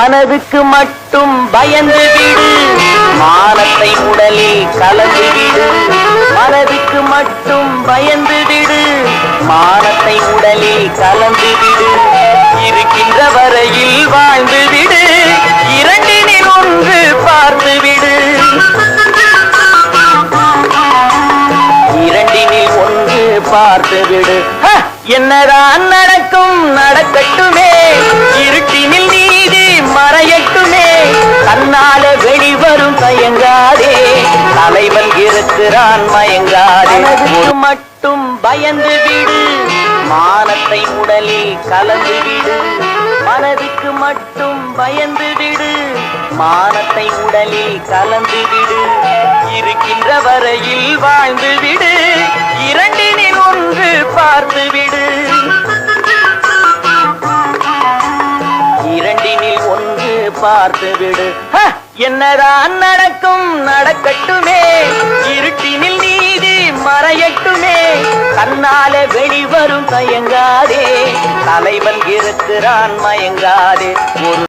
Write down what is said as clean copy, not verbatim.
மனதுக்கு மட்டும் பயந்து விடு, மானத்தை உடலில் கலந்து விடு. மனதுக்கு மட்டும் பயந்து விடு, மானத்தை உடலில் கலந்து விடு. இருக்கின்ற வரையில் வாழ்ந்து விடு, இரண்டினில் ஒன்று பார்த்து விடு. இரண்டினில் ஒன்று பார்த்து விடு. என்னதான் நடக்கும் நடக்கட்டுமே, இருட்டினில் நீதி மறையட்டுமே. தன்னால வெளிவரும் தயங்காதே, தலைவன் இருக்கிறான் மயங்காதே. மனதுக்கு மட்டும் பயந்து விடு, மானத்தை உடலில் கலந்து விடு. மனதுக்கு மட்டும் பயந்து விடு, மானத்தை உடலில் கலந்து விடு. இருக்கின்ற வரையில் வாழ்ந்து விடு, இரண்டினில் ஒன்று பார்த்து விடு. இரண்டினில் ஒன்று பார்த்து விடு. என்னதான் நடக்கும் நடக்கட்டுமே, இருட்டினில் நீதி மறையட்டுமே. தன்னால வெளிவரும் தயங்காதே, தலைவன் இருக்கிறான் மயங்காதே. ஒரு